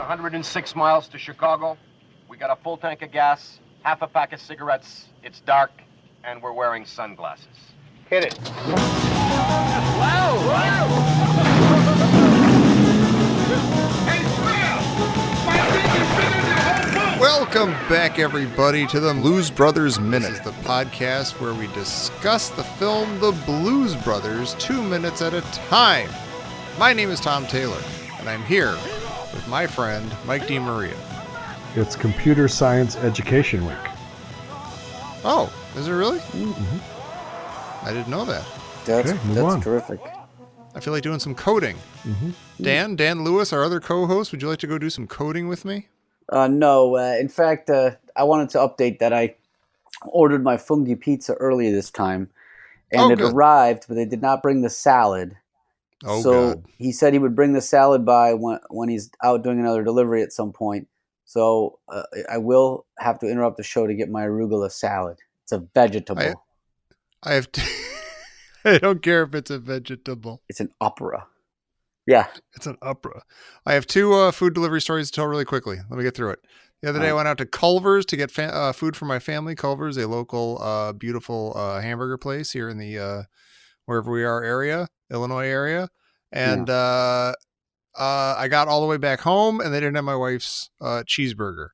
106 miles to Chicago. We got a full tank of gas, half a pack of cigarettes. It's dark, and we're wearing sunglasses. Hit it. Wow! Welcome back, everybody, to the Blues Brothers Minute. This is the podcast where we discuss the film The Blues Brothers 2 minutes at a time. My name is Tom Taylor, and I'm here with my friend Mike DeMaria. It's Computer Science Education Week. Oh, is it really? Mm-hmm. I didn't know that. That's on. terrific. I feel like doing some coding. Mm-hmm. Dan Lewis, our other co-host, would you like to go do some coding with me? No. In fact, I wanted to update that I ordered my fungi pizza earlier this time, and it good. arrived, but they did not bring the salad. Oh, so God. he said he would bring the salad by when he's out doing another delivery at some point. So I will have to interrupt the show to get my arugula salad. It's a vegetable. I have to... I don't care if it's a vegetable. It's an opera. Yeah. It's an opera. I have two food delivery stories to tell really quickly. Let me get through it. The other day, I went out to Culver's to get food for my family. Culver's, a local, beautiful hamburger place here in the wherever we are area, Illinois area. And I got all the way back home, and they didn't have my wife's cheeseburger.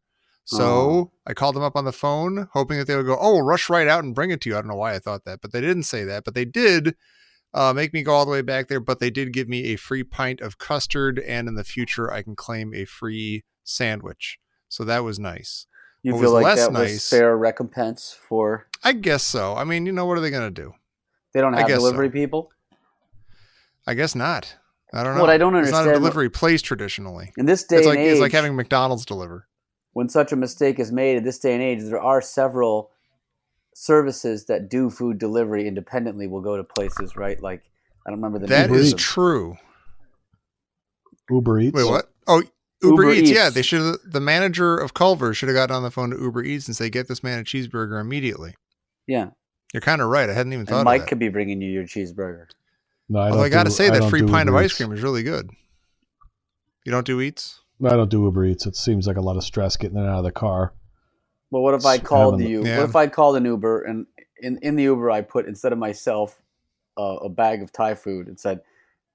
So I called them up on the phone, hoping that they would go, "Oh, we'll rush right out and bring it to you." I don't know why I thought that, but they didn't say that. But they did make me go all the way back there. But they did give me a free pint of custard, and in the future, I can claim a free sandwich. So that was nice. You What feel was like less that was nice- fair recompense for... I guess so. I mean, what are they going to do? They don't I have guess delivery so. people? I guess not. I don't know. What I don't It's not a understand- delivery place traditionally. In this day It's and like age... it's like having McDonald's deliver. when such a mistake is made in this day and age, there are several services that do food delivery independently. Will go to places, right? Like, I don't remember the That name. is of them. true. Uber Eats. Wait, what? Oh, Uber Uber Eats. Yeah, Eats. they should. The manager of Culver should have gotten on the phone to Uber Eats and say, "Get this man a cheeseburger immediately." Yeah, You're kind of right. I hadn't even thought and Mike of that. could be bringing you your cheeseburger. No, Although I got to say that don't free do pint of Uber ice Eats. cream is really good. You don't do Eats? No, I don't do Uber Eats. It seems like a lot of stress getting it out of the car. But what if I called you? Yeah. What if I called an Uber and in the Uber I put, instead of myself, a bag of Thai food and said,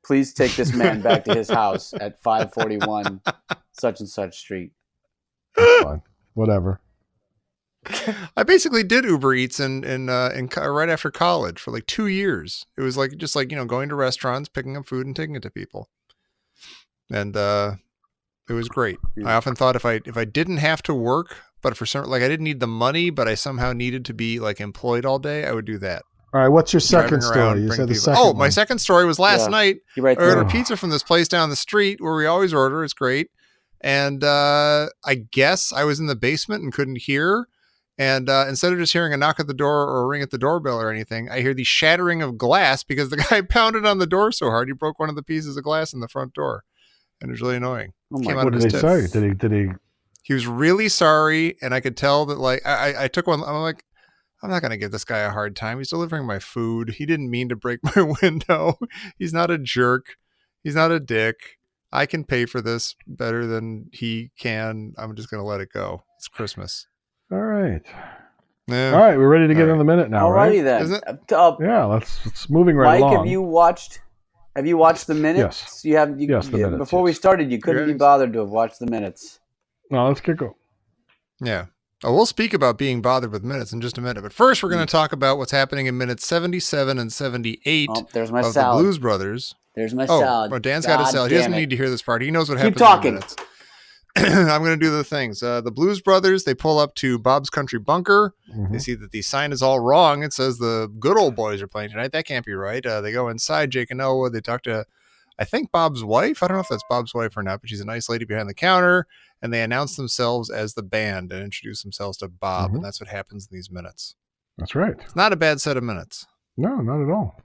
"Please take this man back to his house at 541 such and such street." That's fine. Whatever. I basically did Uber Eats in right after college for like 2 years. It was like just like going to restaurants, picking up food, and taking it to people, and it was great. Yeah. I often thought if I didn't have to work, but for some I didn't need the money, but I somehow needed to be like employed all day, I would do that. All right, what's your Driving second around, story? You bringing said the people- second Oh, one. my second story was last Yeah. night. You right I ordered there. a pizza from this place down the street where we always order. It's great. And I guess I was in the basement and couldn't hear. And instead of just hearing a knock at the door or a ring at the doorbell or anything, I hear the shattering of glass because the guy pounded on the door so hard he broke one of the pieces of glass in the front door. And it was really annoying. Oh my Came out What of did his he tip. say? Did he? He was really sorry, and I could tell that. Like I took one. I'm like, I'm not gonna give this guy a hard time. He's delivering my food. He didn't mean to break my window. He's not a jerk. He's not a dick. I can pay for this better than he can. I'm just gonna let it go. It's Christmas. All right. Yeah. All right, we're ready to get All in the minute now, Alrighty right? then. Isn't Yeah, it's moving right Mike, along. have you watched the minutes? Yes. You have. Yes, the minutes, Before we yes. started, you couldn't be Yes. bothered to have watched the minutes. No, let's get going. Yeah. Oh, we'll speak about being bothered with minutes in just a minute. But first, we're going to talk about what's happening in minutes 77 and 78 Oh, there's my of the salad. Blues Brothers. There's my Oh, salad. oh, Dan's got his God salad. He doesn't damn it. need to hear this part. He knows what Keep happens talking. in minutes. I'm going to do the things. The Blues Brothers, they pull up to Bob's Country Bunker. Mhm. They see that the sign is all wrong. It says the good old boys are playing tonight. That can't be right. They go inside, Jake and Elwood. They talk to, I think, Bob's wife. I don't know if that's Bob's wife or not, but she's a nice lady behind the counter. And they announce themselves as the band and introduce themselves to Bob. Mhm. And that's what happens in these minutes. That's right. It's not a bad set of minutes. No, not at all.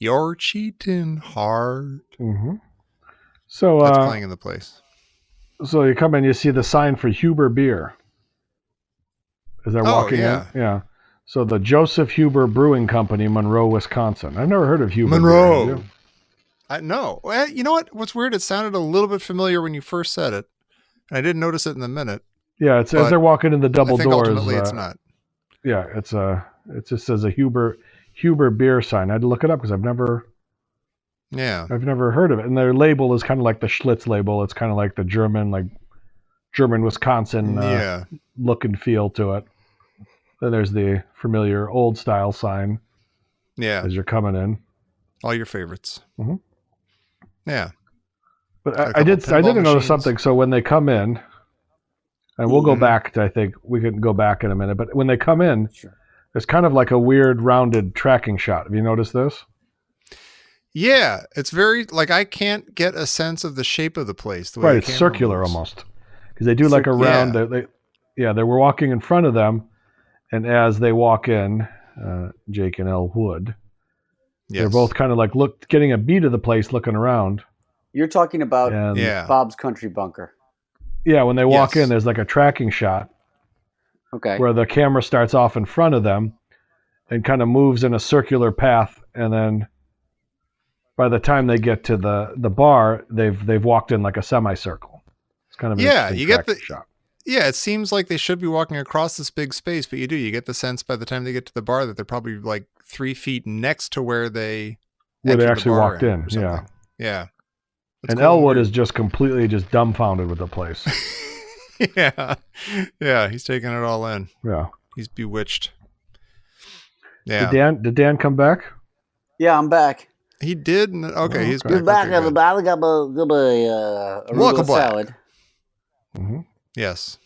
You're cheating hard. Mm-hmm. So, That's playing in the place. so you come in, you see the sign for Huber Beer. As they're walking yeah. in, yeah. So the Joseph Huber Brewing Company, Monroe, Wisconsin. I've never heard of Huber Monroe. Beer. Have you? No. Well, you know what? What's weird? It sounded a little bit familiar when you first said it. And I didn't notice it in the minute. Yeah, it's But as they're walking in the double I think doors. ultimately it's not. Yeah, it just says a Huber beer sign. I had to look it up because I've never Yeah. heard of it. And their label is kind of like the Schlitz label. It's kind of like the German Wisconsin Yeah. look and feel to it. Then there's the familiar old style sign Yeah. as you're coming in. All your favorites. Mhm. Yeah. But A I couple did pinball notice machines. something. So when they come in, and we'll go Mhm. back to, I think we can go back in a minute, but when they come in, Sure. there's kind of like a weird rounded tracking shot. Have you noticed this? Yeah. It's very, like, I can't get a sense of the shape of the place. The way Right, the it's camera circular moves. almost. Because they do like a round. Yeah. They were walking in front of them, and as they walk in, Jake and Elle Wood, Yes. they're both kind of like getting a beat of the place, looking around. You're talking about And Yeah. Bob's Country Bunker. yeah, when they walk Yes. in, there's like a tracking shot Okay. where the camera starts off in front of them and kind of moves in a circular path, and then by the time they get to the bar, they've walked in like a semicircle. It's kind of an Yeah, interesting you get tracking shot. Yeah, it seems like they should be walking across this big space, but you get the sense by the time they get to the bar that they're probably like 3 feet next to where they Where they entered the actually bar walked in, or yeah. something. Yeah. That's And cool Elwood weird. is just completely just dumbfounded with the place. Yeah. Yeah, he's taking it all in. Yeah. He's bewitched. Yeah. Did Dan come back? Yeah, I'm back. He did. Okay, he's okay. back. Back, Okay, good. everybody. Got my Welcome arugula back. salad. Mm-hmm. Yes.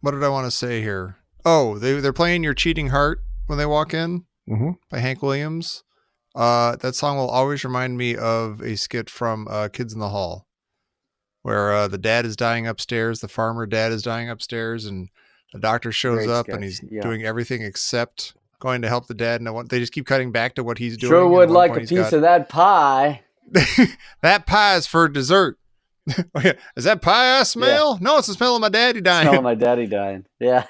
What did I want to say here? Oh, they're playing "Your Cheating Heart" when they walk in Mm-hmm. by Hank Williams. That song will always remind me of a skit from Kids in the Hall, where the dad is dying upstairs, the farmer dad is dying upstairs, and the doctor shows Great up sketch, and he's yeah. doing everything except going to help the dad. And they just keep cutting back to what he's doing. Sure and would at one like a point piece he's of that pie. got, that pie is for dessert. Oh, yeah. Is that pie I smell? No, it's the smell of my daddy dying. Smell of my daddy dying. Yeah.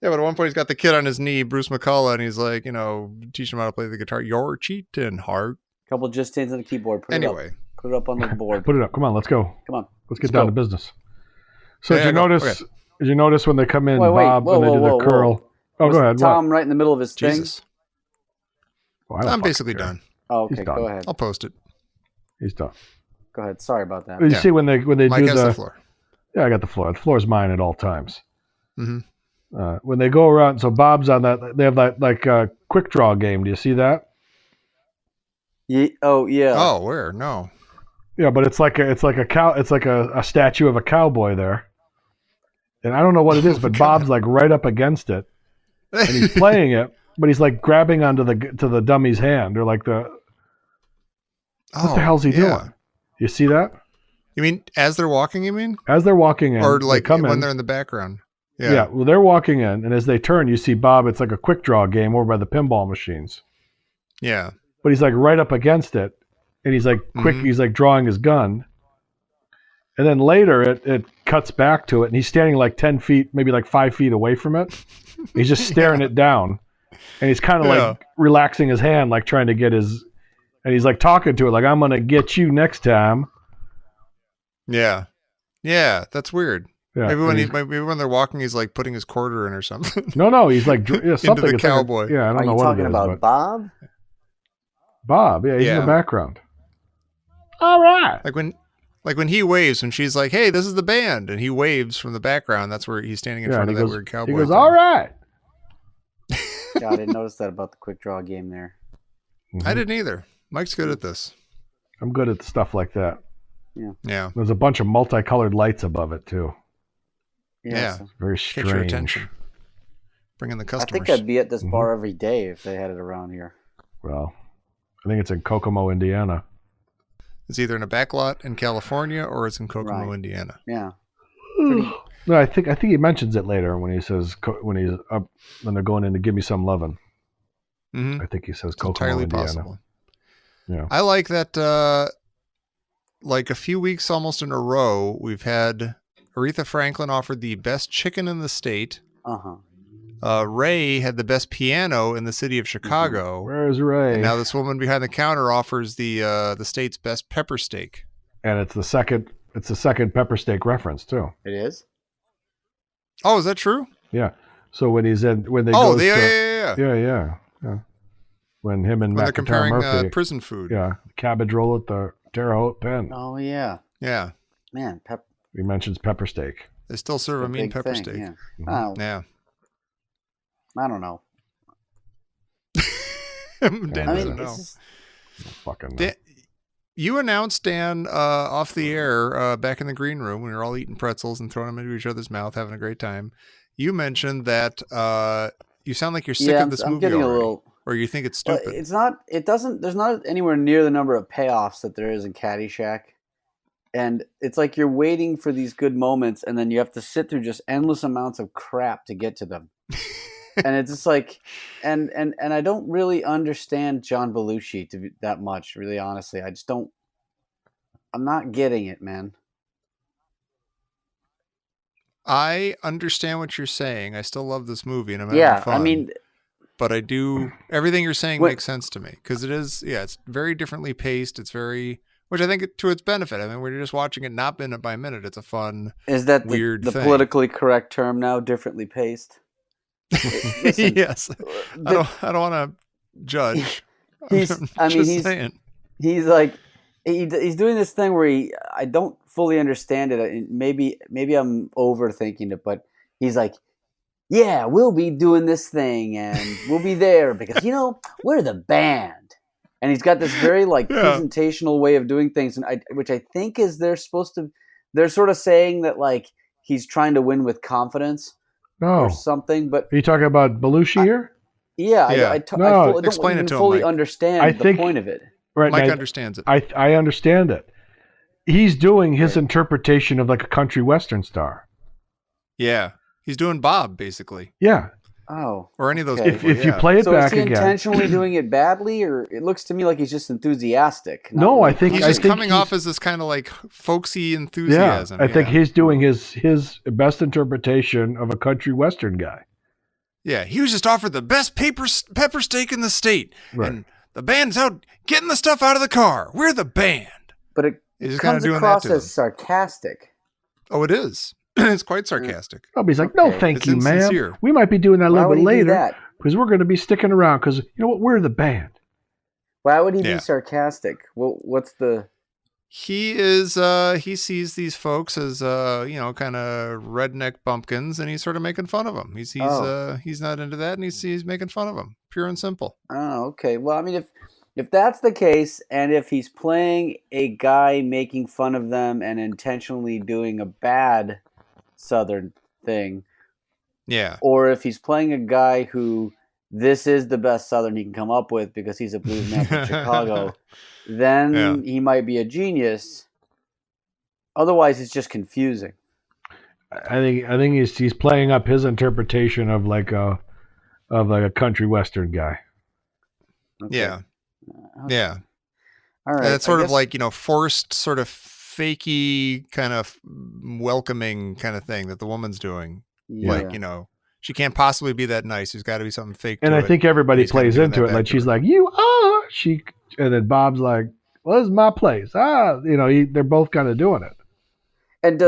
Yeah, but at one point he's got the kid on his knee, Bruce McCullough, and he's like, teaching him how to play the guitar. You're cheating, heart. Couple just hands on the keyboard. Put Anyway. it up. Put it up on the board. Put it up. Come on, let's go. Come on. Let's get Let's down go. to business. So Yeah, did you go. notice? Okay. Did you notice when they come in, Wait, Bob, whoa, when they whoa, do whoa, the whoa. curl? Oh, Was go ahead. Tom right in the middle of his Jesus. thing? Well, I don't I'm fucking basically care. done. Oh, He's okay. done. Go ahead. I'll post it. He's done. Go ahead. Sorry about that. You Yeah. see when they Mike do has the floor. Yeah, I got the floor. The floor's mine at all times. Mm-hmm. When they go around, so Bob's on that. They have that like quick draw game. Do you see that? Oh, yeah. Oh, where? No. Yeah, but it's like a statue of a cowboy there, and I don't know what it is, but Bob's like right up against it, and he's playing it, but he's like grabbing onto the dummy's hand, or like what the hell's he doing? You see that? You mean as they're walking, you mean? As they're walking in, Or they like come when in. they're in the background? Yeah, well, they're walking in, and as they turn, you see Bob. It's like a quick draw game over by the pinball machines. Yeah. But he's like right up against it, and he's like quick. Mhm. He's like drawing his gun, and then later it cuts back to it, and he's standing like 10 feet, maybe like 5 feet away from it. He's just staring it down, and he's kind of like relaxing his hand, like trying to get his, and he's like talking to it, like I'm gonna get you next time. Yeah. Yeah, that's weird. Yeah, Maybe and he's- maybe when they're walking, he's like putting his quarter in or something. no, he's like something. the It's like cowboy. I don't Are know you what talking it is, about but Bob? Bob. Yeah, he's in Yeah. the background. All right. Like when he waves, and she's like, "Hey, this is the band," and he waves from the background. That's where he's standing in Yeah, front and of he that goes, weird cowboy. He goes, thing. all right. Yeah, I didn't notice that about the quick draw game there. I didn't either. Mike's good at this. I'm good at stuff like that. Yeah. There's a bunch of multicolored lights above it too. Yeah. So Very Catch your strange. attention. Bringing the I customers. think I'd be at this bar every day if they had it around here. Well, I think it's in Kokomo, Indiana. It's either in a back lot in California or it's in Kokomo, Right. Indiana. Yeah. No, I think he mentions it later when he says when he's up when they're going in to give me some lovin'. Mm-hmm. I think he says It's Kokomo, entirely Indiana. possible. Yeah. I like that. Like a few weeks almost in a row, we've had Aretha Franklin offered the best chicken in the state. Uh-huh. Ray had the best piano in the city of Chicago. Where's Ray? And now this woman behind the counter offers the state's best pepper steak. and it's the second pepper steak reference too. It is. Oh, is that true? Yeah. So when they Yeah. When him and When they're Matt comparing Murphy, prison food. yeah, cabbage roll at the Terre Haute Pen. Oh yeah, Yeah. man. He mentions pepper steak. They still serve a mean big pepper thing, steak. Yeah. Mhm. Oh, Yeah. I don't know. Dan I I doesn't mean, know. it's just, Fucking no. Dan, you announced, Dan, off the air, back in the green room, when we were all eating pretzels and throwing them into each other's mouth, having a great time. You mentioned that you sound like you're sick yeah, of this I'm movie getting already, a little. or you think it's Well, stupid. it's not. It doesn't. There's not anywhere near the number of payoffs that there is in Caddyshack, and it's like you're waiting for these good moments, and then you have to sit through just endless amounts of crap to get to them. And it's just like, and I don't really understand John Belushi to be that much. Really, honestly, I just don't. I'm not getting it, man. I understand what you're saying. I still love this movie, and I'm Yeah, having fun. I mean, but I do everything you're saying What- makes sense to me, because it is, yeah, it's very differently paced. It's very, which I think to its benefit. I mean, we're just watching it not minute by minute. It's a fun. is that weird the thing. politically correct term now? Differently paced. Listen, Yes, the- I don't want to judge. He's- I'm I mean, just he's- saying. he's like he's doing this thing where I don't fully understand it. Maybe I'm overthinking it, but he's like, yeah, we'll be doing this thing and we'll be there because we're the band, and he's got this very like Yeah. presentational way of doing things, and which I think is they're sort of saying that like he's trying to win with confidence No. or something, but Are you talking about Belushi here? yeah, Yeah. I No, don't explain it even to him, fully Mike. understand I the think- point of it. Right. Mike now, understands it. I understand it. He's doing his Right. interpretation of like a country western star. Yeah, he's doing Bob basically, Yeah. Oh, or any of those Okay. people. If you yeah. play it so back is he again. intentionally doing it badly, or it looks to me like he's just enthusiastic? not No, really I think- He's I just think coming he's- off as this kind of like folksy Yeah. enthusiasm. I think yeah. he's doing his best interpretation of a country western guy. Yeah, he was just offered the best pepper steak in the state, Right. and the band's out getting the stuff out of the car. We're the band. But it He's just kind of comes doing that across to them. as sarcastic. Oh, it is. It's quite sarcastic. Oh, but he's like, no, Okay. thank It's you, ma'am. insincere. We might be doing that a Why little would bit he do later that? because we're going to be sticking around because you know what? We're the band. Why would he Yeah. be sarcastic? What's the? He is. He sees these folks as kind of redneck bumpkins, and he's sort of making fun of them. He's Oh. he's not into that, and he's making fun of them, pure and simple. Oh, okay. Well, I mean, if that's the case, and if he's playing a guy making fun of them and intentionally doing a bad Southern thing, Yeah. or if he's playing a guy who this is the best Southern he can come up with because he's a blues man from Chicago, then Yeah. he might be a genius. Otherwise, it's just confusing. I think he's playing up his interpretation of like a country western guy. Okay. Yeah. Okay. Yeah. All right. And it's I sort of guess- like, forced, sort of fakey, kind of welcoming kind of thing that the woman's doing. yeah. Like, she can't possibly be that nice. There's got to be something fake And to I it. think everybody He's gonna plays be doing into that it. back Like to she's her. like, you are and then Bob's like, well, this is my place. They're both kind of doing it. And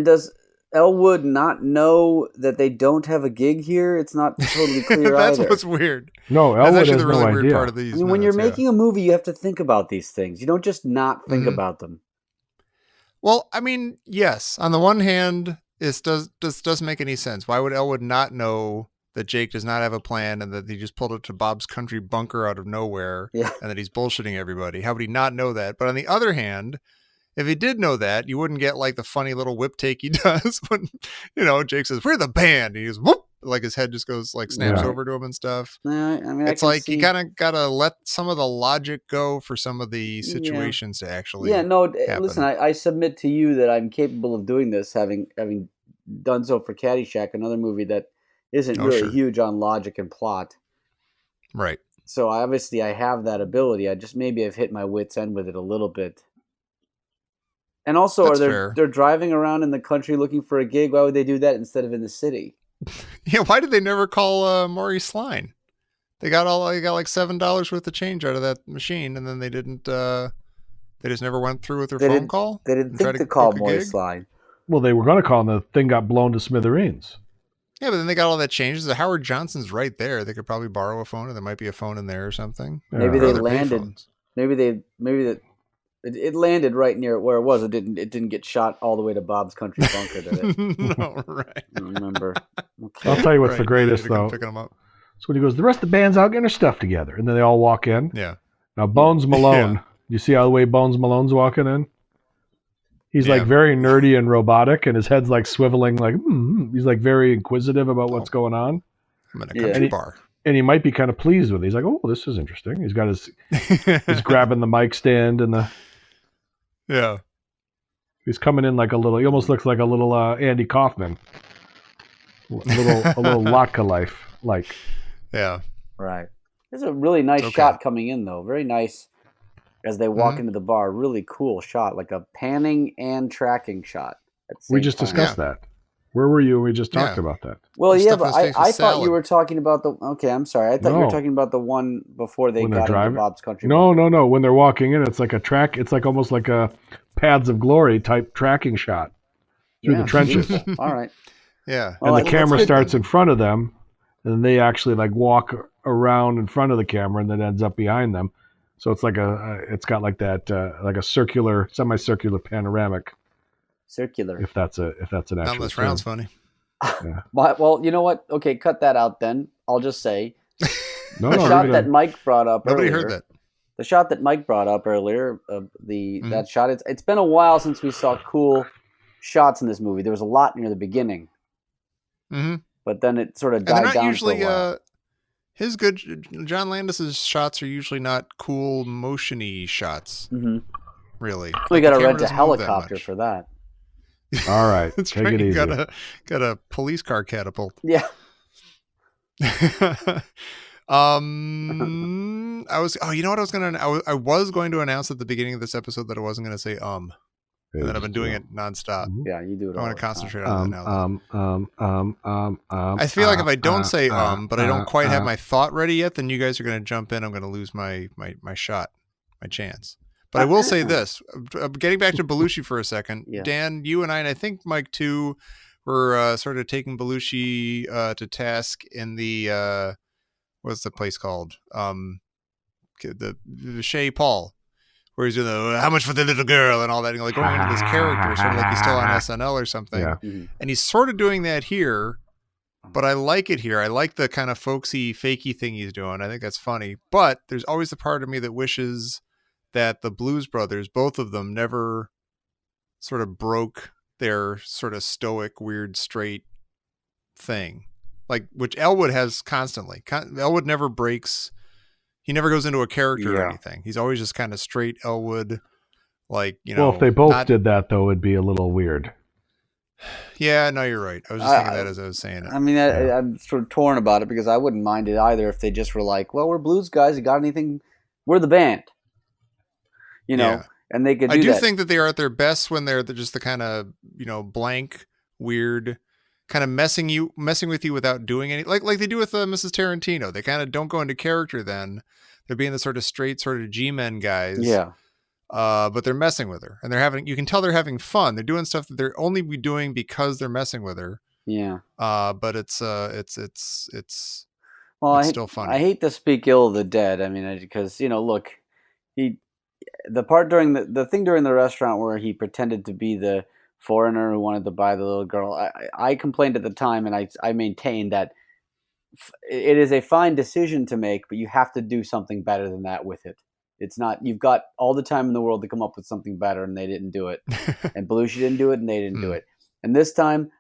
does Elwood not know that they don't have a gig here? It's not totally clear That's either. what's weird. No, That's Elwood actually has the really no weird idea. part of these. I mean, when you're minutes, yeah. making a movie, you have to think about these things. You don't just not think Mhm. about them. Well, I mean, yes. On the one hand, this doesn't make any sense. Why would Elwood not know that Jake does not have a plan and that he just pulled up to Bob's country bunker out of nowhere Yeah. and that he's bullshitting everybody? How would he not know that? But on the other hand, if he did know that, you wouldn't get like the funny little whip take he does when, Jake says, "We're the band." And he goes, whoop, like his head just goes like snaps Yeah. over to him and stuff. No, I mean, It's I can like see... you kind of got to let some of the logic go for some of the situations to actually. Yeah, no. happen. Listen, I submit to you that I'm capable of doing this, having done so for Caddyshack, another movie that isn't Oh, really sure. huge on logic and plot. Right. So obviously, I have that ability. Maybe I've hit my wits end with it a little bit. And also, That's are fair. they're driving around in the country looking for a gig? Why would they do that instead of in the city? Yeah, why did they never call Maurice Line? They got like $7 worth of change out of that machine, and then they didn't They just never went through with their They phone didn't- call? They didn't And try think to to call book a Moist gig? Line. Well, they were going to call, and the thing got blown to smithereens. Yeah, but then they got all that changed. The Howard Johnson's right there. They could probably borrow a phone, or there might be a phone in there or something. Maybe Yeah. they Or other landed. payphones. It landed right near where it was. It didn't get shot all the way to Bob's Country Bunker, did it? No, right. I don't remember. I'll Okay. tell you what's the Right, greatest, they had to come though. Picking them up. So when he goes, the rest of the band's out getting their stuff together. And then they all walk in. Yeah. Now, Bones Malone, Yeah. you see how the way Bones Malone's walking in? He's like Yeah. very nerdy and robotic, and his head's like swiveling, like, he's like very inquisitive about what's going on. I'm in a Yeah. country And he- bar. And he might be kind of pleased with it. He's like, oh, this is interesting. He's got he's grabbing the mic stand and Yeah. he's coming in like a little, he almost looks like a little Andy Kaufman. A little Latka life, like. Yeah. Right. There's a really nice Okay. shot coming in, though. Very nice as they walk Mhm. into the bar. Really cool shot, like a panning and tracking shot. At the We same just time. discussed that. Where were you? We just talked Yeah. about that. Well, The yeah, stuff but in his face I was thought salad. you were talking about the. Okay, I'm sorry. I thought you were No. talking about the one before they When they're got into driving? Bob's Country. No. When they're walking in, it's like a track. It's like almost like a Paths of Glory type tracking shot through the trenches. beautiful. All right. Yeah. Well, And the that's camera good starts then. in front of them, and then they actually like walk around in front of the camera, and then ends up behind them. So it's like it's got like that, like a circular, semicircular panoramic. Circular. If that's an Not actual unless term. round's funny. But, well, you know what? Okay, cut that out then. I'll just say No, the no, shot leave it that in. Mike brought up Nobody earlier. heard that. The shot that Mike brought up earlier, Mm-hmm. that shot. It's been a while since we saw cool shots in this movie. There was a lot near the beginning, Mm-hmm. but then it sort of And they're died not down usually for a while. his good John Landis's shots are usually not cool motiony shots, Mm-hmm. really. We Like, got the to camera rent a doesn't move that helicopter much. for that. All right, That's take right. it You easy. got a police car catapult. Yeah. I was. Oh, you know what I was gonna. I was going to announce at the beginning of this episode that I wasn't going to say and then I've been doing it nonstop. Yeah, you do it. I all want the to time. concentrate on that now. I I feel like if I don't say but I don't quite have my thought ready yet, then you guys are going to jump in. I'm going to lose my shot, my chance. But I will say this: getting back to Belushi for a second, Yeah. Dan, you and I think Mike too, were sort of taking Belushi to task in the what's the place called? The Chez Paul, where he's doing the how much for the little girl and all that, and like going into this character, sort of like he's still on SNL or something. Yeah. Mhm. And he's sort of doing that here, but I like it here. I like the kind of folksy, fakey thing he's doing. I think that's funny. But there's always the part of me that wishes that the Blues Brothers, both of them, never sort of broke their sort of stoic, weird, straight thing. Like, which Elwood has constantly. Elwood never breaks. He never goes into a character or Yeah. anything. He's always just kind of straight Elwood. Like, you know. Well, if they both not- did that, though, it'd be a little weird. Yeah, no, you're right. I was just thinking that as I was saying it. I mean, I'm sort of torn about it because I wouldn't mind it either if they just were like, "Well, we're blues guys. You got anything? We're the band." You know, Yeah. and they could I do do that. think that they are at their best when they're just the kind of, blank, weird, kind of messing with you without doing any, like they do with Mrs. Tarantino. They kind of don't go into character then. They're being the sort of straight sort of G-men guys. Yeah. But they're messing with her, and you can tell they're having fun. They're doing stuff that they're only be doing because they're messing with her. Yeah. But it's Well, It's still funny. I hate to speak ill of the dead. I mean, because look, the part during the thing during the restaurant where he pretended to be the foreigner who wanted to buy the little girl. I complained at the time, and I maintained that it is a fine decision to make, but you have to do something better than that with it. It's not, you've got all the time in the world to come up with something better, and they didn't do it. And Belushi didn't do it, and they didn't do it. And this time,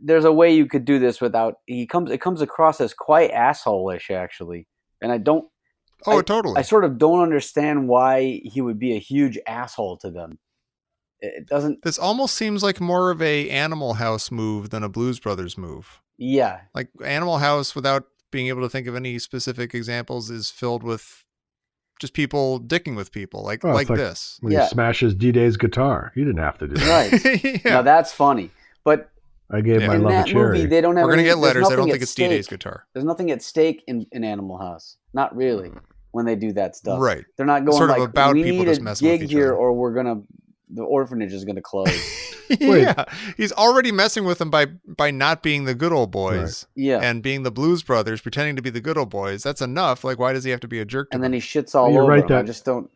there's a way you could do this without. It comes across as quite asshole-ish, actually. And I don't. totally. I sort of don't understand why he would be a huge asshole to them. It doesn't. This almost seems like more of a Animal House move than a Blues Brothers move. Yeah. Like Animal House, without being able to think of any specific examples, is filled with just people dicking with people like Oh, it's like- this. When Yeah. he smashes D-Day's guitar, he didn't have to do that. Right. Yeah. Now that's funny. But I gave Yeah. my in love a that cherry. movie, they don't have. We're gonna any- get there's letters. I don't nothing think at it's D-Day's stake. guitar. There's nothing at stake in Animal House. Not really. when they do that stuff. Right. They're not going Sort of like, about we people need just a messing with gig each here, other. or the orphanage is gonna close. Yeah. He's already messing with them by not being the good old boys. Yeah. And being the Blues Brothers, pretending to be the good old boys. That's enough. Like, why does he have to be a jerk to And then them? he shits all You're over right them. I that- just don't.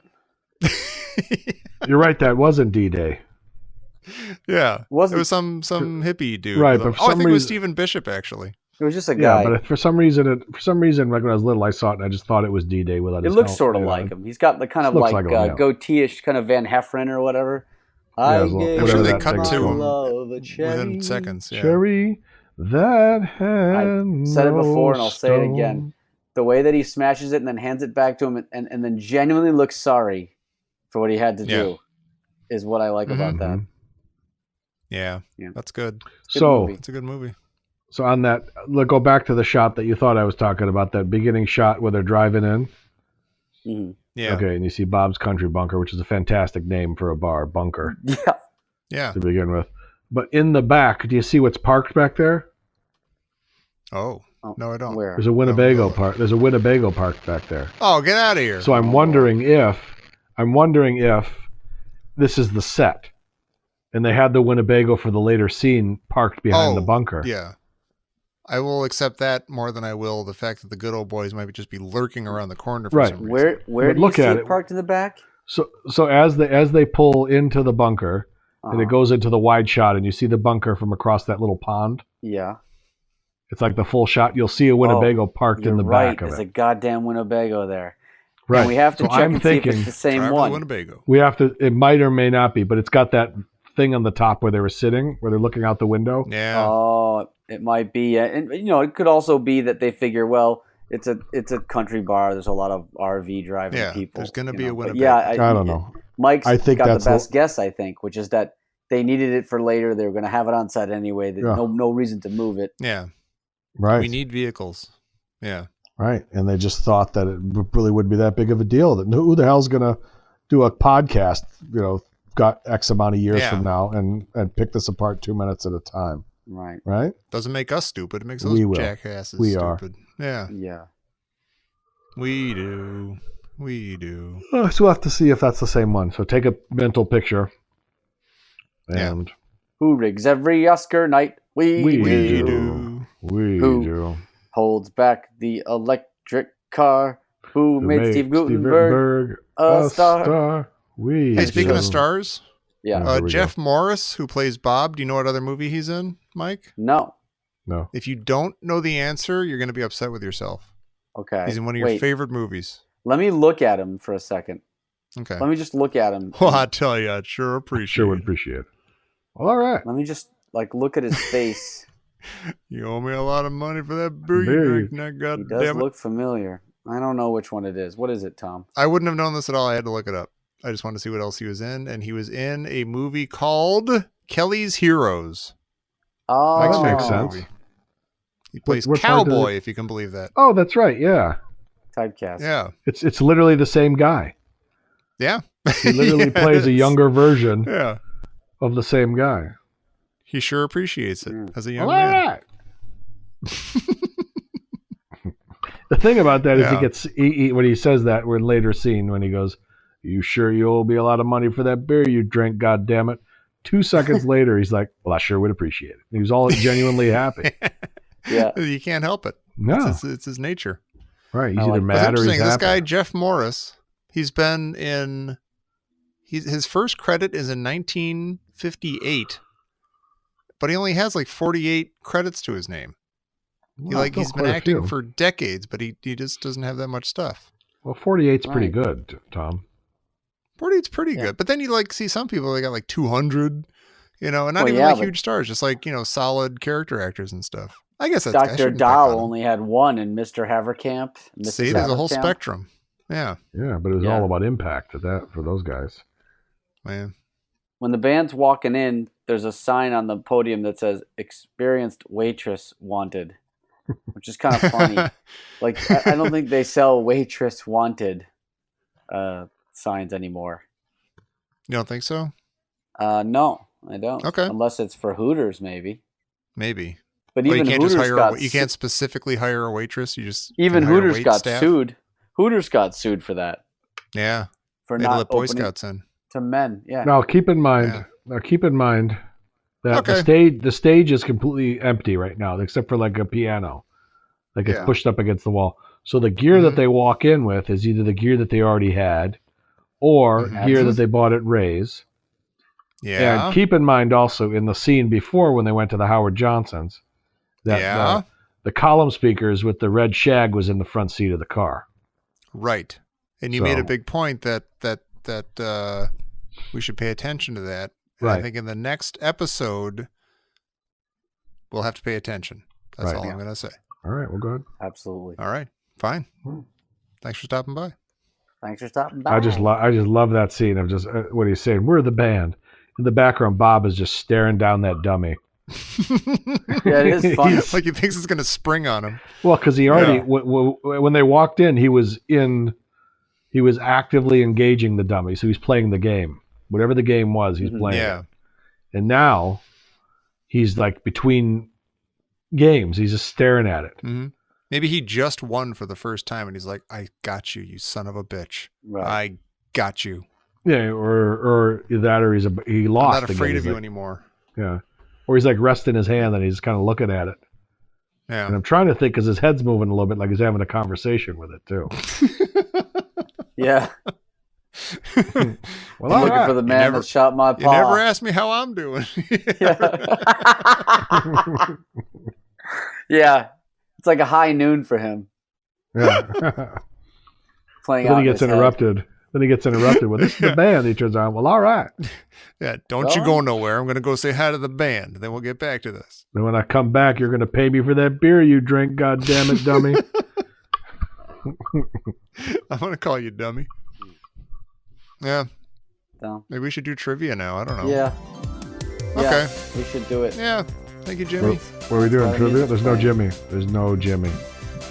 You're right. That wasn't D-Day. Yeah. It Wasn't- was some hippie dude. Right, with but a- for I some think it was reason- Stephen Bishop, actually. It was just a Yeah, guy. but for some reason, like when I was little, I saw it and I just thought it was D-Day without It his looks helmet, sort of you know. like him. He's got the kind of Looks like, like him, yeah. goatee-ish kind of Van Hefren or whatever. Yeah, I as well. gave I'm sure they that cut thing to is him love a cherry. within seconds. Yeah. Cherry that had said it before and I'll say it no again. stone. The way that he smashes it and then hands it back to him and then genuinely looks sorry for what he had to Yeah. do is what I like about that. Mhm. Yeah. Yeah. That's good. Good So, movie. It's a good movie. so on that, let's go back to the shot that you thought I was talking about, that beginning shot where they're driving in. hmm Yeah. Okay, and you see Bob's Country Bunker, which is a fantastic name for a bar, bunker, Yeah. Yeah. to begin with. But in the back, do you see what's parked back there? Oh. Oh, No, I don't. Where? There's a Winnebago park. There's a Winnebago parked back there. Oh, get out of here. So I'm wondering if this is the set, and they had the Winnebago for the later scene parked behind the bunker. Yeah. I will accept that more than I will the fact that the good old boys might just be lurking around the corner for Right. some reason. Where But do you look see at it it. parked in the back? So as they pull into the bunker, and it Uh-huh. goes into the wide shot, and you see the bunker from across that little pond. Yeah. It's like the full shot. You'll see a Winnebago parked in You're the right. back of There's a it. goddamn Winnebago there. Right. And we have to So check I'm and see if thinking it's the same Drive to the one. Winnebago. we have to. It might or may not be, but it's got that thing on the top where they were sitting, where they're looking out the window. Yeah. Oh, it might be, and it could also be that they figure, well, it's a country bar. There's a lot of RV driving Yeah, people. there's gonna you be a know. But Winnebago. yeah, I don't know. Mike's I think got that's the best guess, I think, which is that they needed it for later. They were going to have it on set anyway. There's Yeah. no reason to move it. Yeah. Right. We need vehicles. Yeah. Right. And they just thought that it really wouldn't be that big of a deal. That who the hell's going to do a podcast, got X amount of years Yeah. from now and pick this apart 2 minutes at a time. Right. Right. Doesn't make us stupid. It makes those We will. jackasses We are. stupid. Yeah. Yeah. We do. We do. So we'll have to see if that's the same one. So take a mental picture. Yeah. And Who rigs every Oscar night? We We We do. do. we Who do. holds back the electric car? Who made Steve Gutenberg a star? We Hey, speaking do. of stars, Yeah. There we Jeff Morris, who plays Bob, do you know what other movie he's in, Mike? No. No. If you don't know the answer, you're going to be upset with yourself. Okay. He's in one of your Wait, favorite movies. let me look at him for a second. Okay. Let me just look at him. Well, I tell you, I'd sure appreciate Sure would it. appreciate it. Well, all right. Let me just look at his face. You owe me a lot of money for that beer you Beer. drink now, He God does damn it. look familiar. I don't know which one it is. What is it, Tom? I wouldn't have known this at all. I had to look it up. I just wanted to see what else he was in, and he was in a movie called Kelly's Heroes. Oh, Mike's that favorite makes sense. movie. He plays what part does Cowboy, if you can believe that. Oh, that's right. Yeah. Typecast. Yeah. It's literally the same guy. Yeah. He literally plays a Yes. younger version Yeah. of the same guy. He sure appreciates it Mm. as a young Well, all man. right. The thing about that is Yeah. he gets when he says that, we're later scene when he goes, "You sure you owe me a lot of money for that beer you drank? God damn it!" 2 seconds later, he's like, "Well, I sure would appreciate it." He was all genuinely happy. Yeah. You can't help it. No, It's his nature. right? He's I either like What's mad or he's interesting, this happy. guy, Jeff Morris, he's been in, his first credit is in 1958, but he only has like 48 credits to his name. Well, still He's been quite a acting few. for decades, but he just doesn't have that much stuff. Well, 48's pretty Right. good, Tom. 48's pretty Yeah. good, but then you see some people, they got like 200, and not Well, even yeah, like but- huge stars, just like, solid character actors and stuff. I guess that's I Dr. shouldn't pick Dow on him. only had one in Mr. Haverkamp. Mrs. See, there's a whole Haverkamp. spectrum. Yeah, Yeah, but it was Yeah. all about impact at that for those guys. man. When the band's walking in, there's a sign on the podium that says "Experienced waitress wanted," which is kind of funny. Like, I don't think they sell "waitress wanted" signs anymore. You don't think so? No, I don't. Okay. Unless it's for Hooters, maybe. Maybe. But Well, even you can't Hooters just hire. got You can't specifically hire a waitress. You just even can hire Hooters wait got staff. sued Hooters got sued for that. Yeah. For They had to not let Boy opening Scouts in. to men. Yeah. Now keep in mind. Yeah. That the stage is completely empty right now, except for like a piano, like it's Yeah. pushed up against the wall. So the gear that they walk in with is either the gear that they already had, or gear that they bought at Ray's. Yeah. And keep in mind also in the scene before when they went to the Howard Johnsons, that the column speakers with the red shag was in the front seat of the car. Right. And you made a big point that we should pay attention to that. And Right. I think in the next episode, we'll have to pay attention. That's Right. all I'm going to say. All right, well, go ahead. Absolutely. All right. Fine. Thanks for stopping by. Thanks for stopping by. I just love that scene of just what he's saying. We're the band. In the background, Bob is just staring down that dummy. Yeah, it is fun. Like he thinks it's going to spring on him. Well, because he already when they walked in, he was actively engaging the dummy, so he's playing the game. Whatever the game was, he's playing. Yeah. it. And now he's like between games. He's just staring at it. Mm-hmm. Maybe he just won for the first time, and he's like, "I got you, you son of a bitch! Right. I got you. Yeah, or that, or he lost. I'm not afraid again. of He's you like, anymore." Yeah, or he's like resting his hand and he's kind of looking at it. Yeah. And I'm trying to think because his head's moving a little bit, like he's having a conversation with it too. Yeah. Well, I'm all looking right. for the man never- that shot my You paw. never asked me how I'm doing. Yeah. It's like a high noon for him. Yeah. Playing Then out he gets in his head. interrupted. Then he gets interrupted with this is the band. He turns on. Well, all right. Yeah, don't you go nowhere. I'm going to go say hi to the band. Then we'll get back to this. Then when I come back, you're going to pay me for that beer you drink. God damn it, dummy. I'm going to call you dummy. Yeah, So, maybe we should do trivia now. I don't know. yeah. Okay. We should do it. Yeah. Thank you, Jimmy. What are we doing? Sorry, Trivia? music There's no playing. Jimmy. There's no Jimmy.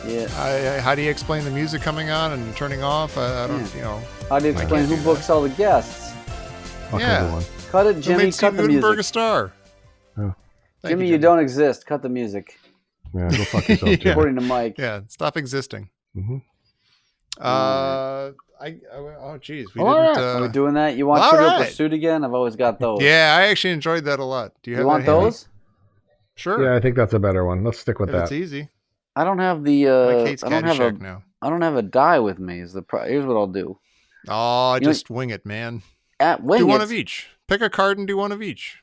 Yeah. How do you explain the music coming on and turning off? I don't, Yeah. you know. How do you explain can't who do books all the guests? Fuck Yeah. everyone. Cut it, Who Jimmy. made Cut Steve the Gutenberg a music. star? Oh. Thank Jimmy, you Jimmy. don't exist. Cut the music. Yeah, go fuck yourself, Jimmy. According to Mike. Yeah, stop existing. Mhm. Oh, geez, we All didn't. right. Are we doing that? You want all Trivial right. Pursuit again? I've always got those. Yeah, I actually enjoyed that a lot. Do you have You want that handy? those? Sure. Yeah, I think that's a better one. Let's stick with If that. it's easy. I don't have the. Like Kate's I don't have Caddyshack a. now. I don't have a die with me. Here's what I'll do. Oh, You know- just wing it, man. Wing Do one it. of each. Pick a card and do one of each.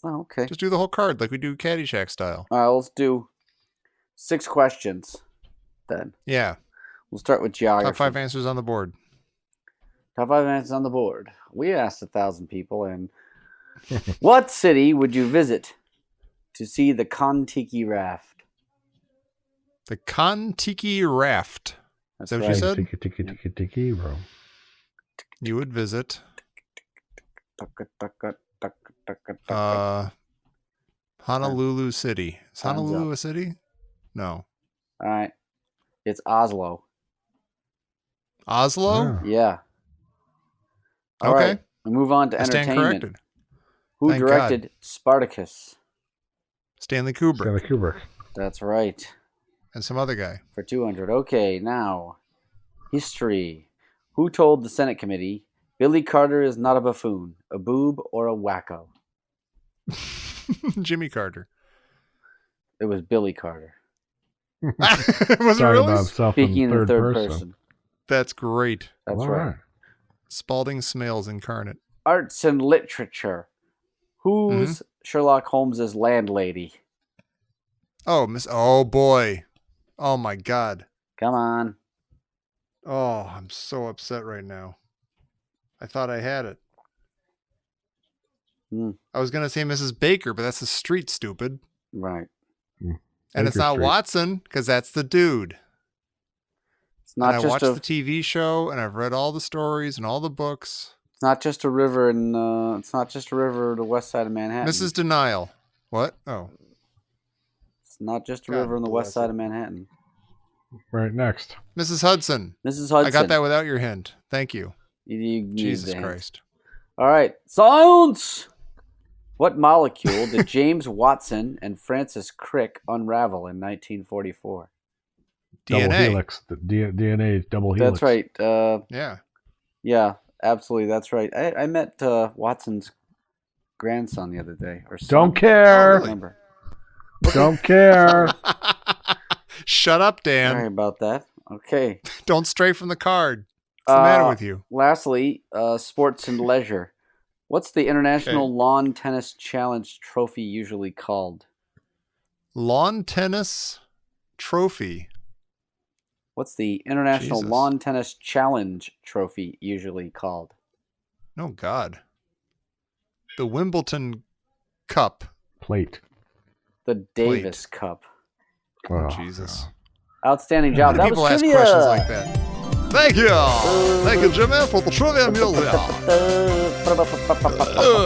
Oh, okay. Just do the whole card like we do Caddyshack style. All right, let's do 6 questions. Then Yeah. we'll start with geography. Top 5 answers on the board. Top 5 answers on the board. We asked 1,000 people, and what city would you visit to see the Kon-Tiki raft? The Kon-Tiki raft. That's that what you said? Tiki, tiki, tiki, tiki, bro. You would visit Tucka, tucka, tucka, tucka, tucka. Honolulu City. Is Time's Honolulu up. a city? No. All right, it's Oslo. Oslo? Yeah. Yeah. All Okay. right, we move on to I stand entertainment. corrected. Who Thank God. directed Spartacus? Stanley Kubrick Stanley Kubrick. That's right. and some other guy. For 200. Okay, now history. Who told the Senate committee Billy Carter is not a buffoon, a boob, or a wacko? Jimmy Carter. It was Billy Carter. Was it Talking really? about himself Speaking in the third person. person. That's great. That's All right. Spalding Smales incarnate. Arts and literature. Who's Sherlock Holmes's landlady? Oh, Miss. Oh boy. Oh my God. Come on. Oh, I'm so upset right now. I thought I had it. Hmm. I was gonna say Mrs. Baker, but that's the street, stupid. Right. And it's Baker not Street. Watson because that's the dude. It's not And I just watched a. the TV show and I've read all the stories and all the books. It's not just a river in. It's not just a river the west side of Manhattan. Mrs. Denial. What? Oh, It's not just a God river on the west bless side it. of Manhattan. Right next. Mrs. Hudson. Mrs. Hudson. I got that without your hint. Thank you. You need Jesus the hint. Christ. All right. Silence! What molecule did James Watson and Francis Crick unravel in 1944? double DNA. helix, the DNA double helix. That's right. Yeah. Yeah, absolutely. That's right. I met Watson's grandson the other day. Or son. Don't I care. don't remember. Don't care. Shut up, Dan. Sorry about that. Okay. Don't stray from the card. What's the matter with you? Lastly, sports and leisure. What's the International Lawn Tennis Challenge Trophy usually called? Lawn tennis trophy. What's the International Jesus. Lawn Tennis Challenge Trophy usually called? Oh, God. The Wimbledon Cup. Plate. The Davis Cup. Oh, Oh, Jesus. Outstanding job. Why do That people was ask trivia. questions like that? Thank you. Thank you, Jimmy, for the trivia music.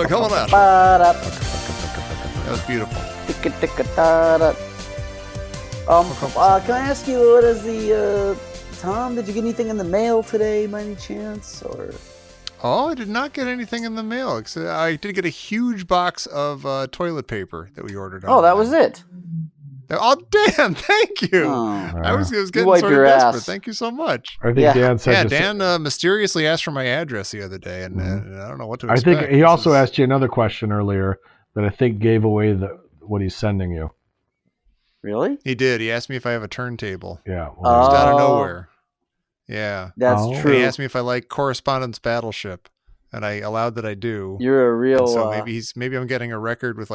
Come on out. That was beautiful. Can I ask you, what is the Tom? Did you get anything in the mail today, by any chance? Or Oh, I did not get anything in the mail. I did get a huge box of toilet paper that we ordered. oh, that was it. Oh, Dan, thank you. Oh. I was getting wipe sort your of desperate. ass. Thank you so much. I think Yeah. Dan said. Yeah, to- Dan mysteriously asked for my address the other day, and I don't know what to I expect. think he also asked you another question earlier that I think gave away what he's sending you. Really? He did. He asked me if I have a turntable. Yeah. Just out of Oh. nowhere. Yeah. That's Oh. And true. he asked me if I like Correspondence Battleship, and I allowed that I do. You're a real. And so maybe I'm getting a record with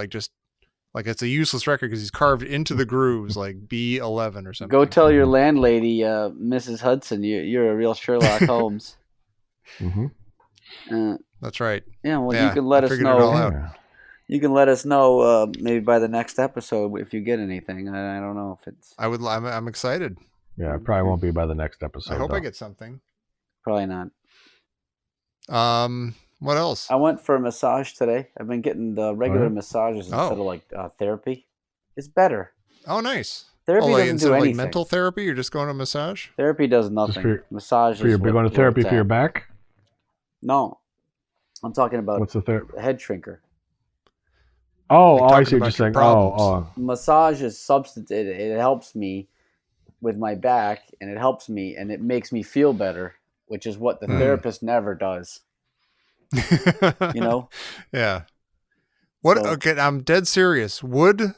it's a useless record because he's carved into the grooves like B11 or something. Go tell your landlady, Mrs. Hudson, you're a real Sherlock Holmes. Mm-hmm. That's right. Yeah, well, Yeah, you can let I us figured it all know. out. You can let us know maybe by the next episode if you get anything. I don't know if it's I'm excited. Yeah, it probably won't be by the next episode. I hope though. I get something. probably not. What else? I went for a massage today. I've been getting the regular massages Oh. instead of like therapy. It's better. Oh, nice. Therapy doesn't instead do of anything. like mental therapy, you're just going to massage? Therapy does nothing. for- Massage For your, is you're going to what therapy it's for your at. back? No, I'm talking about What's the therapy? a head shrinker. Oh, Like I talking see what about you're saying. your problems. Oh, Massage is substantive. It helps me with my back, and it helps me, and it makes me feel better, which is what the therapist never does. You know? Yeah. What? So- Okay, I'm dead serious. Would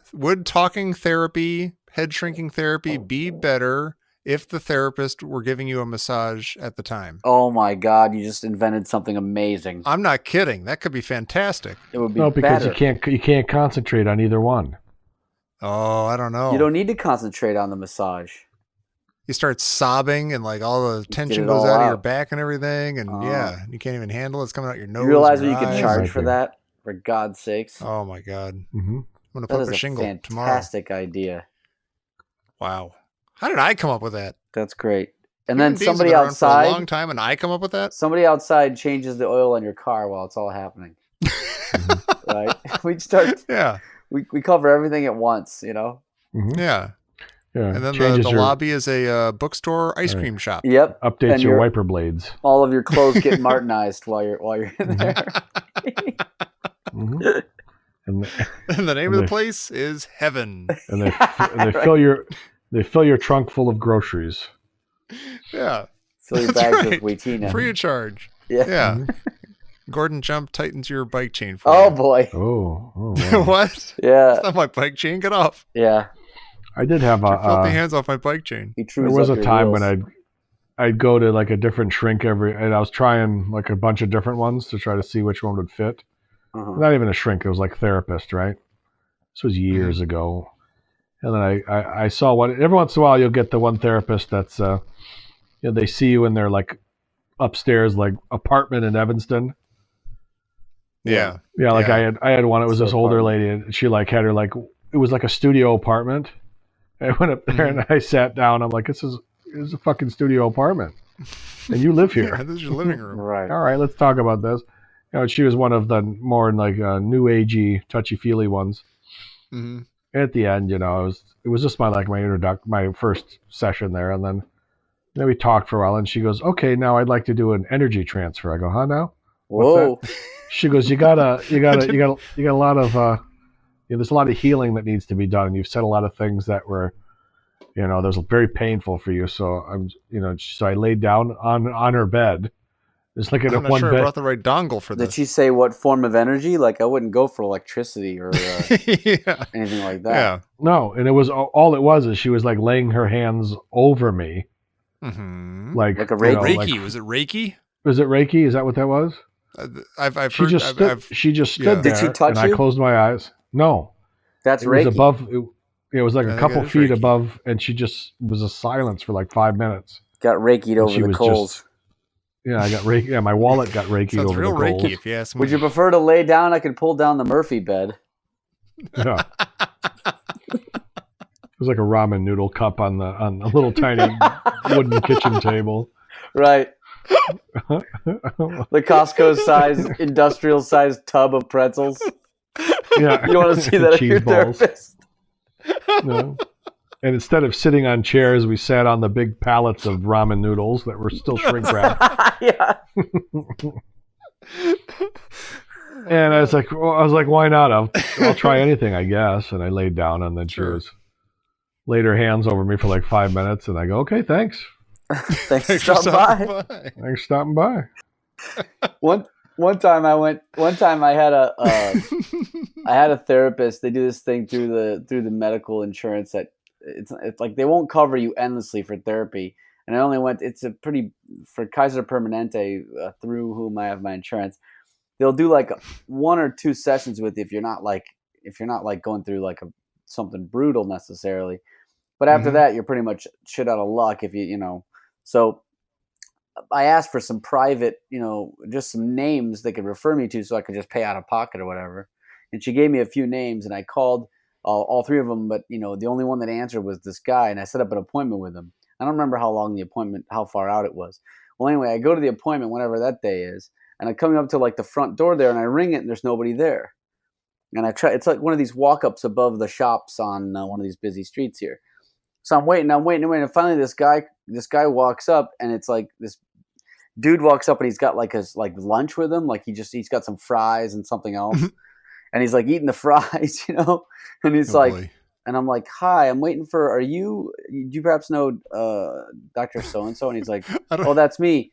talking therapy, head shrinking therapy, be better if the therapist were giving you a massage at the time? Oh my God! You just invented something amazing. I'm not kidding. That could be fantastic. It would be no, because better. you can't concentrate on either one. Oh, I don't know. You don't need to concentrate on the massage. You start sobbing and like all the tension it goes all out of your out. back and everything, and Oh. yeah, you can't even handle it. It's coming out your nose. You realize and what you your can eyes. charge for Exactly. that? For God's sakes! Oh my god! Mm-hmm. I'm gonna That put is up a a shingle tomorrow. fantastic idea. Wow! How did I come up with that? That's great. And Human then beings have somebody been around for a long outside, time, and I come up with that. somebody outside changes the oil on your car while it's all happening. Right? We start. Yeah, We cover everything at once. You know. Mm-hmm. yeah. Yeah. And then the Changes your, lobby is a bookstore ice cream shop. Yep. updates and your your- wiper blades. All of your clothes get Martinized while you're in there. Mm-hmm. And, And the name And of the they- place is Heaven. and they Right. fill your trunk full of groceries. Yeah, Fill your That's bags right. with Wheatina. free of charge. Yeah. Yeah. Mhm. Gordon Jump tightens your bike chain for Oh you. boy. Oh, wow. What? Yeah. That's not my bike chain. Get off. Yeah. I did have Get your filthy a. hands off my bike chain. He There trues was up a your time wheels. when I'd go to like a different shrink and I was trying like a bunch of different ones to try to see which one would fit. Uh-huh. Not even a shrink; it was like therapist, right? This was years ago, and then I saw one. Every once in a while, you'll get the one therapist that's they see you in their like upstairs like apartment in Evanston. Yeah. Yeah, like Yeah. I had one. It was So this older apartment. lady, and she like had her like it was like a studio apartment. I went up there and I sat down. I'm like, this is a fucking studio apartment, and you live here. Yeah, this is your living room. Right. All right, let's talk about this. You know, she was one of the more like new agey, touchy feely ones. hmm At the end, you know, it was just my first session there, and then we talked for a while, and she goes, "Okay, now I'd like to do an energy transfer." I go, "Huh, now?" Whoa. She goes, you got a lot of there's a lot of healing that needs to be done, and you've said a lot of things that were That was very painful for you. So so I laid down on her bed, just looking I'm at not one sure I bed. brought the right dongle for Did this. she say what form of energy? Like, I wouldn't go for electricity or Yeah. anything like that. Yeah. No, and it was all it was is she was like laying her hands over me, Mm-hmm. like Like a Reiki. Was it Reiki? Was it Reiki? Is that what that was? I've She heard. just stood. She just stood yeah. there. Did she touch and I you? closed my eyes. No, That's it was Reiki. above. It was like I a think couple it is feet Reiki. above, and she just was a silence for like 5 minutes. Got Reiki'd over she the was coals. Yeah, I got Reiki. Yeah, my wallet got Reiki Sounds over real the coals. Reiki, if you ask me. Would you prefer to lay down? I could pull down the Murphy bed. Yeah. It was like a ramen noodle cup on a little tiny wooden kitchen table. Right. The Costco size, industrial sized tub of pretzels. Yeah. You want to see that at Cheese your balls. therapist? No. And instead of sitting on chairs, we sat on the big pallets of ramen noodles that were still shrink wrapped. Yeah. And I was like, why not? I'll try anything, I guess. And I laid down, and then Sure. she laid her hands over me for like 5 minutes, and I go, okay, thanks. Thanks for Thanks for stopping by. stopping by. Thanks for stopping by. One time I had a therapist. They do this thing through the medical insurance that it's like they won't cover you endlessly for therapy. And I only went. It's a pretty for Kaiser Permanente through whom I have my insurance. They'll do like 1 or 2 sessions with you if you're not like going through like something brutal necessarily. But after that, you're pretty much shit out of luck if you know. So I asked for some private, just some names they could refer me to so I could just pay out of pocket or whatever. And she gave me a few names, and I called all 3 of them, but the only one that answered was this guy, and I set up an appointment with him. I don't remember how far out it was. Well, anyway, I go to the appointment whenever that day is, and I'm coming up to like the front door there, and I ring it, and there's nobody there. And I try. It's like one of these walk-ups above the shops on one of these busy streets here. So I'm waiting, and finally this guy walks up, and it's like this dude walks up, and he's got like his lunch with him, like he's got some fries and something else, and he's like eating the fries, and he's boy. and I'm like, hi, I'm waiting for. Do you perhaps know Dr. So and so? And he's like, oh, that's me.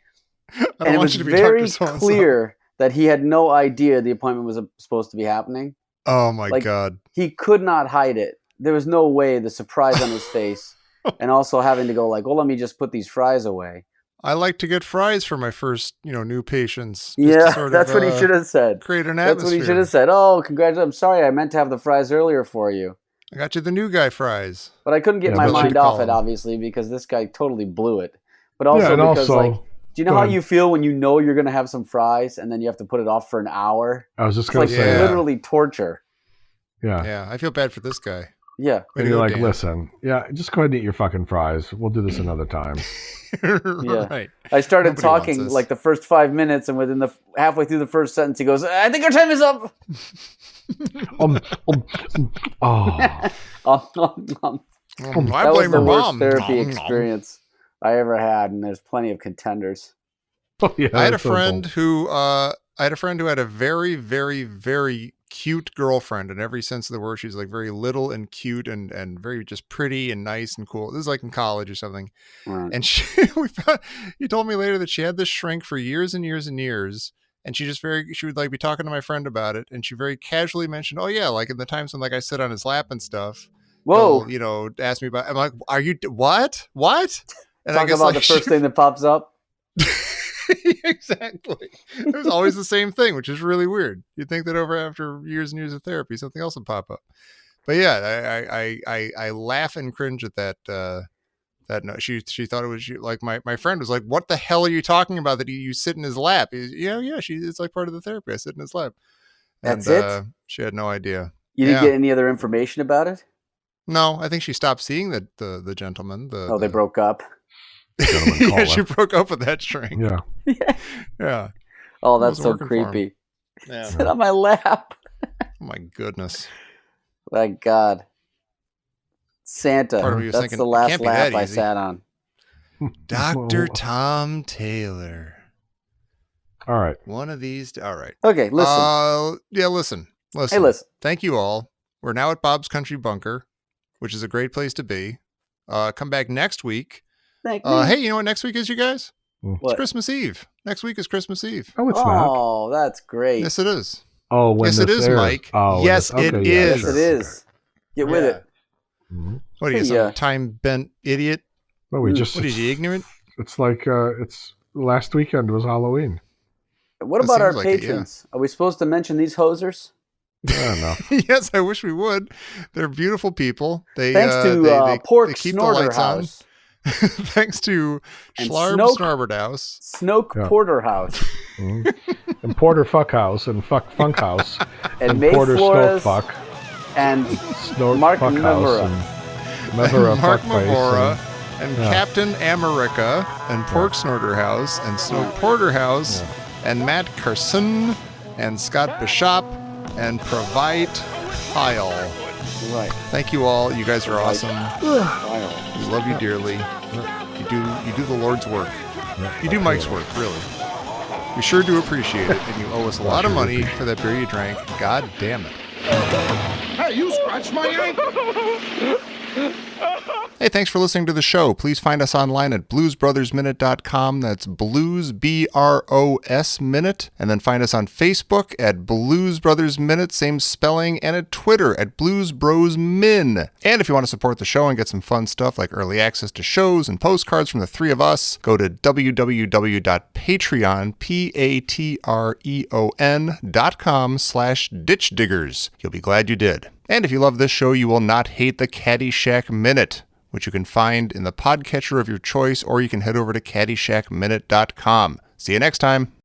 I don't And it want was you to be very Dr. So-and-so. clear that he had no idea the appointment was supposed to be happening. Oh my Like, God. He could not hide it. There was no way, the surprise on his face, and also having to go like, well, let me just put these fries away. I like to get fries for my first, new patients. just to Yeah, sort that's of, what he should have said. create an That's atmosphere. what he should have said. Oh, congratulations. I'm sorry, I meant to have the fries earlier for you. I got you the new guy fries. But I couldn't get Yeah, my but mind you off call it, him. obviously, because this guy totally blew it. But also Yeah, and because, also- do you know Go how ahead. you feel when you know you're going to have some fries and then you have to put it off for an hour? I was just It's going like to say, Yeah. literally torture. yeah. Yeah, I feel bad for this guy. Yeah. Way And to you're go, like, Dan. listen, just go ahead and eat your fucking fries. We'll do this another time. Yeah. Right. I started Nobody wants talking this. like the first 5 minutes, and within halfway through the first sentence, he goes, I think our time is up. um, oh, I That was blame the her worst mom. therapy Nom, nom. experience I ever had, and there's plenty of contenders. yeah. I had a that's so friend cool. who had a very, very, very cute girlfriend in every sense of the word. She's like very little and cute and very just pretty and nice and cool. This is like in college or something. Right. And he told me later that she had this shrink for years and years and years. And she would like be talking to my friend about it. And she very casually mentioned, oh yeah, like in the times when like I sit on his lap and stuff. Whoa. They'll, ask me about, I'm like, are you, what? And Talk about the first thing that pops up. Exactly. It was always the same thing, which is really weird. You'd think that after years and years of therapy, something else would pop up. But yeah, I laugh and cringe at that. That no, she thought it was like my friend was like, "What the hell are you talking about? That you sit in his lap?" Yeah. It's like part of the therapy. I sit in his lap. That's it? She had no idea. You didn't Yeah. get any other information about it? No, I think she stopped seeing the gentleman. They broke up. Gentleman Yeah, caller. she broke up with that shrink. Yeah. Yeah. Oh, It that's wasn't so working for him. creepy. Yeah. Sit on my lap. Oh my goodness. Thank God. Santa. Part of me was That's thinking, the it last can't be lap that I easy. sat on. Dr. Tom Taylor. All right. One of these. All right. Okay, listen. Listen. Hey, listen. Thank you all. We're now at Bob's Country Bunker, which is a great place to be. Come back next week. Thank me. Hey, you know what next week is, you guys? It's What? Christmas Eve. Next week is Christmas Eve. Oh, it's not. Oh, that's great. Yes, it is. Oh, when Yes, it this is, airs. Mike. Oh, Yes, it okay, is. Yes, it is. Get with it. Mhm. What are you, Hey, some time-bent idiot? Well, we just. What is he, ignorant? It's like it's last weekend was Halloween. What That about our seems like it, yeah. patrons? Are we supposed to mention these hosers? I don't know. Yes, I wish we would. They're beautiful people. They Thanks to they Pork keep the lights on. Snorterhouse, Thanks to And Schlarb Snoke. Snarberdaus. Snoke Yeah. Porterhouse, Mhm. And Porter Fuckhouse and Funkhouse and and May Porter Flores, Stokefuck, and Snort Mark Fuckhouse Mavura. and Mavura Mark Fuckface. Mavora and- and yeah. Captain America and Pork Snorterhouse and Snoke Porterhouse and Matt Carson and Scott Bishop and Provite Pyle. right. Thank you all. You guys are awesome. Wow. We love you dearly. You do the Lord's work. You do Mike's work, really. We sure do appreciate it, and you owe us a lot of money for that beer you drank. God damn it. Hey, you scratched my ankle. Hey, thanks for listening to the show. Please find us online at bluesbrothersminute.com. That's Blues, B-R-O-S Minute. And then find us on Facebook at Blues Brothers Minute, same spelling, and at Twitter at Blues Bros Min. And if you want to support the show and get some fun stuff like early access to shows and postcards from the three of us, go to www.patreon, patreon.com/ditchdiggers. You'll be glad you did. And if you love this show, you will not hate the Caddyshack Minute, which you can find in the podcatcher of your choice, or you can head over to caddyshackminute.com. See you next time.